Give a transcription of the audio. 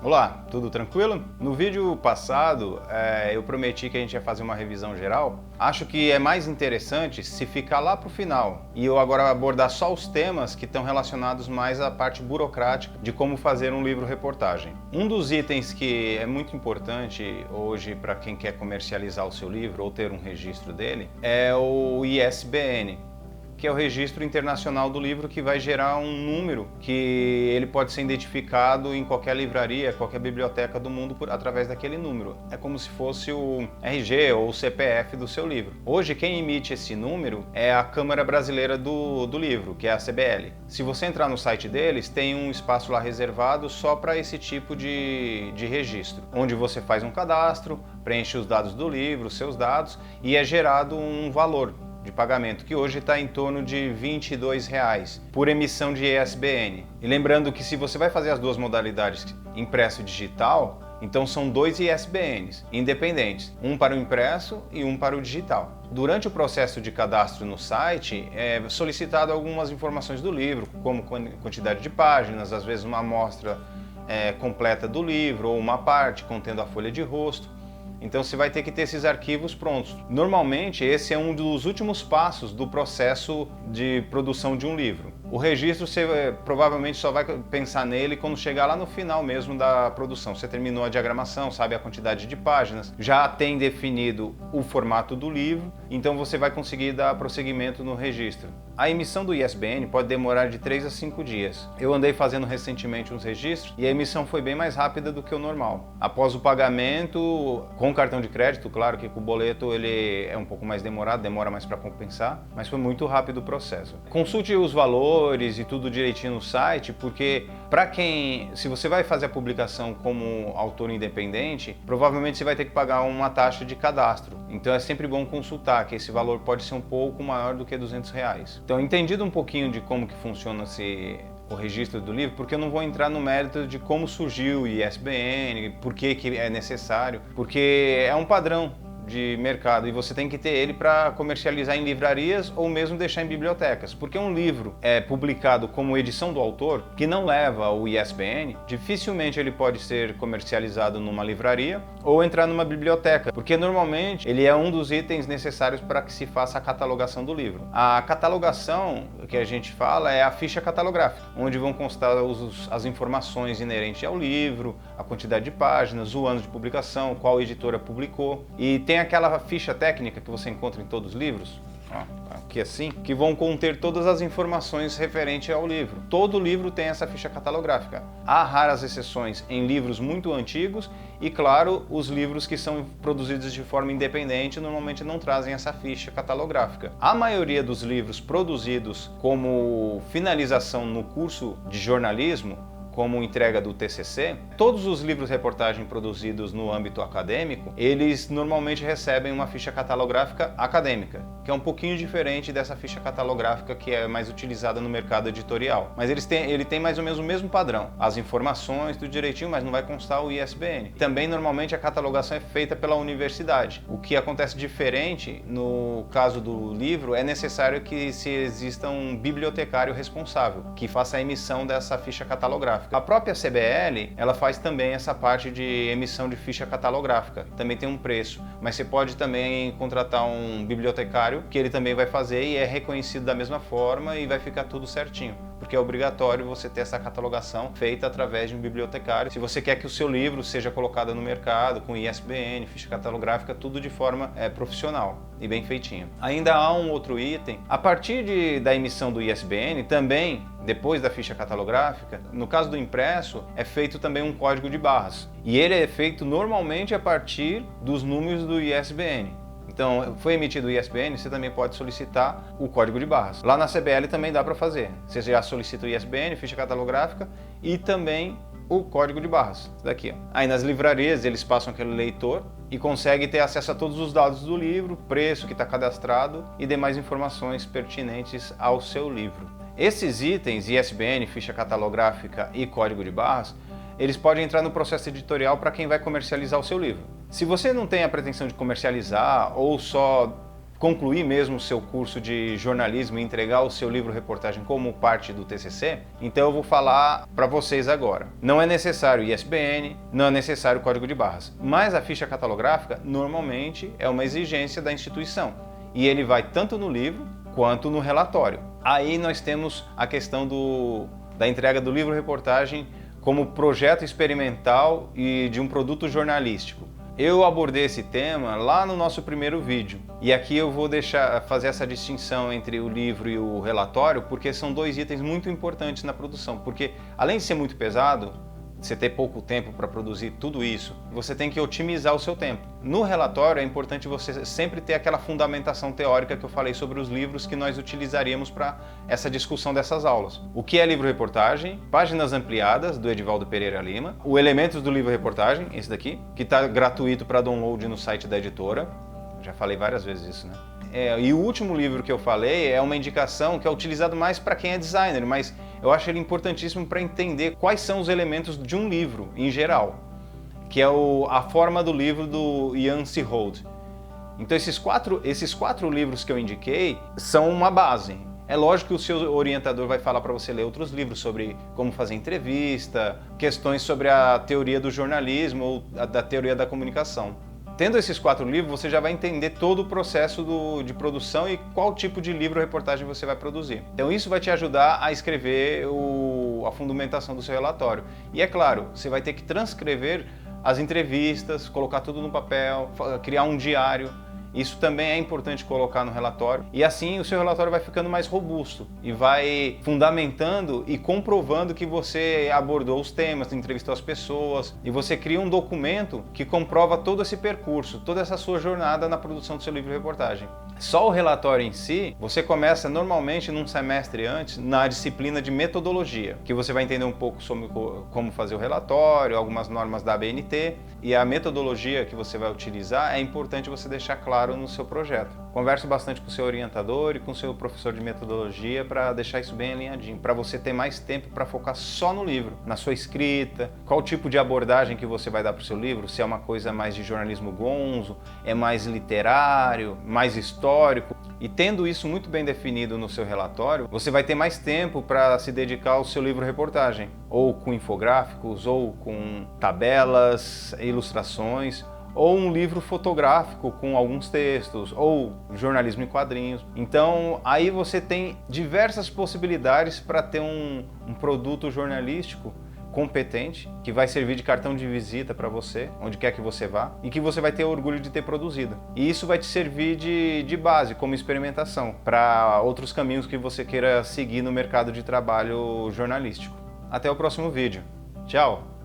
Olá, tudo tranquilo? No vídeo passado eu prometi que a gente ia fazer uma revisão geral. Acho que é mais interessante se ficar lá para o final e eu agora abordar só os temas que estão relacionados mais à parte burocrática de como fazer um livro-reportagem. Um dos itens que é muito importante hoje para quem quer comercializar o seu livro ou ter um registro dele é o ISBN, que é o Registro Internacional do Livro, que vai gerar um número que ele pode ser identificado em qualquer livraria, qualquer biblioteca do mundo através daquele número. É como se fosse o RG ou o CPF do seu livro. Hoje quem emite esse número é a Câmara Brasileira do Livro, que é a CBL. Se você entrar no site deles, tem um espaço lá reservado só para esse tipo de registro, onde você faz um cadastro, preenche os dados do livro, os seus dados, e é gerado um valor de pagamento, que hoje está em torno de R$ 22 por emissão de ISBN. E lembrando que se você vai fazer as duas modalidades, impresso e digital, então são dois ISBNs independentes, um para o impresso e um para o digital. Durante o processo de cadastro no site, é solicitado algumas informações do livro, como quantidade de páginas, às vezes uma amostra completa do livro ou uma parte contendo a folha de rosto. Então você vai ter que ter esses arquivos prontos. Normalmente esse é um dos últimos passos do processo de produção de um livro. O registro você provavelmente só vai pensar nele quando chegar lá no final mesmo da produção. Você terminou a diagramação, sabe a quantidade de páginas, já tem definido o formato do livro, então você vai conseguir dar prosseguimento no registro. A emissão do ISBN pode demorar de 3 a 5 dias. Eu andei fazendo recentemente uns registros e a emissão foi bem mais rápida do que o normal. Após o pagamento, com cartão de crédito, claro que com o boleto ele é um pouco mais demorado, demora mais para compensar, mas foi muito rápido o processo. Consulte os valores e tudo direitinho no site, porque se você vai fazer a publicação como autor independente, provavelmente você vai ter que pagar uma taxa de cadastro. Então é sempre bom consultar, que esse valor pode ser um pouco maior do que R$200. Então, entendido um pouquinho de como que funciona o registro do livro, porque eu não vou entrar no mérito de como surgiu o ISBN, por que é necessário, porque é um padrão de mercado e você tem que ter ele para comercializar em livrarias ou mesmo deixar em bibliotecas, porque um livro é publicado como edição do autor que não leva o ISBN, dificilmente ele pode ser comercializado numa livraria ou entrar numa biblioteca, porque normalmente ele é um dos itens necessários para que se faça a catalogação do livro. A catalogação que a gente fala é a ficha catalográfica, onde vão constar as informações inerentes ao livro, a quantidade de páginas, o ano de publicação, qual editora publicou, e tem aquela ficha técnica que você encontra em todos os livros, aqui assim, que vão conter todas as informações referentes ao livro. Todo livro tem essa ficha catalográfica. Há raras exceções em livros muito antigos e, claro, os livros que são produzidos de forma independente normalmente não trazem essa ficha catalográfica. A maioria dos livros produzidos como finalização no curso de jornalismo, como entrega do TCC, todos os livros-reportagem produzidos no âmbito acadêmico, eles normalmente recebem uma ficha catalográfica acadêmica, que é um pouquinho diferente dessa ficha catalográfica que é mais utilizada no mercado editorial. Mas ele tem mais ou menos o mesmo padrão, as informações, tudo direitinho, mas não vai constar o ISBN. Também, normalmente, a catalogação é feita pela universidade. O que acontece diferente, no caso do livro, é necessário que exista um bibliotecário responsável, que faça a emissão dessa ficha catalográfica. A própria CBL, ela faz também essa parte de emissão de ficha catalográfica. Também tem um preço, mas você pode também contratar um bibliotecário que ele também vai fazer e é reconhecido da mesma forma e vai ficar tudo certinho, porque é obrigatório você ter essa catalogação feita através de um bibliotecário. Se você quer que o seu livro seja colocado no mercado com ISBN, ficha catalográfica, tudo de forma profissional e bem feitinho. Ainda há um outro item. A partir da emissão do ISBN, também, depois da ficha catalográfica, no caso do impresso, é feito também um código de barras. E ele é feito normalmente a partir dos números do ISBN. Então, foi emitido o ISBN, você também pode solicitar o código de barras. Lá na CBL também dá para fazer. Você já solicita o ISBN, ficha catalográfica e também o código de barras. Daqui, ó. Aí nas livrarias eles passam aquele leitor e consegue ter acesso a todos os dados do livro, preço que está cadastrado e demais informações pertinentes ao seu livro. Esses itens, ISBN, ficha catalográfica e código de barras, eles podem entrar no processo editorial para quem vai comercializar o seu livro. Se você não tem a pretensão de comercializar ou só concluir mesmo o seu curso de jornalismo e entregar o seu livro-reportagem como parte do TCC, então eu vou falar para vocês agora. Não é necessário ISBN, não é necessário código de barras, mas a ficha catalográfica normalmente é uma exigência da instituição e ele vai tanto no livro quanto no relatório. Aí nós temos a questão da entrega do livro-reportagem como projeto experimental e de um produto jornalístico. Eu abordei esse tema lá no nosso primeiro vídeo e aqui eu vou fazer essa distinção entre o livro e o relatório porque são dois itens muito importantes na produção, porque além de ser muito pesado, você ter pouco tempo para produzir tudo isso, você tem que otimizar o seu tempo. No relatório é importante você sempre ter aquela fundamentação teórica que eu falei sobre os livros que nós utilizaríamos para essa discussão dessas aulas. O que é livro-reportagem? Páginas ampliadas, do Edivaldo Pereira Lima. O Elementos do livro-reportagem, esse daqui, que está gratuito para download no site da editora. Já falei várias vezes isso, né? E o último livro que eu falei é uma indicação que é utilizado mais para quem é designer, mas eu acho ele importantíssimo para entender quais são os elementos de um livro em geral, que é a forma do livro do Ian Seahold. Então esses quatro livros que eu indiquei são uma base. É lógico que o seu orientador vai falar para você ler outros livros sobre como fazer entrevista, questões sobre a teoria do jornalismo ou da teoria da comunicação. Tendo esses 4 livros, você já vai entender todo o processo de produção e qual tipo de livro-reportagem você vai produzir. Então isso vai te ajudar a escrever a fundamentação do seu relatório. E é claro, você vai ter que transcrever as entrevistas, colocar tudo no papel, criar um diário. Isso também é importante colocar no relatório e assim o seu relatório vai ficando mais robusto e vai fundamentando e comprovando que você abordou os temas, entrevistou as pessoas e você cria um documento que comprova todo esse percurso, toda essa sua jornada na produção do seu livro-reportagem. Só o relatório em si, você começa normalmente num semestre antes na disciplina de metodologia, que você vai entender um pouco sobre como fazer o relatório, algumas normas da ABNT e a metodologia que você vai utilizar é importante você deixar claro no seu projeto. Converse bastante com o seu orientador e com o seu professor de metodologia para deixar isso bem alinhadinho, para você ter mais tempo para focar só no livro, na sua escrita, qual tipo de abordagem que você vai dar para o seu livro, se é uma coisa mais de jornalismo gonzo, é mais literário, mais histórico. E tendo isso muito bem definido no seu relatório, você vai ter mais tempo para se dedicar ao seu livro-reportagem, ou com infográficos, ou com tabelas, ilustrações, ou um livro fotográfico com alguns textos, ou jornalismo em quadrinhos. Então aí você tem diversas possibilidades para ter um produto jornalístico competente, que vai servir de cartão de visita para você, onde quer que você vá, e que você vai ter orgulho de ter produzido. E isso vai te servir de base, como experimentação, para outros caminhos que você queira seguir no mercado de trabalho jornalístico. Até o próximo vídeo. Tchau!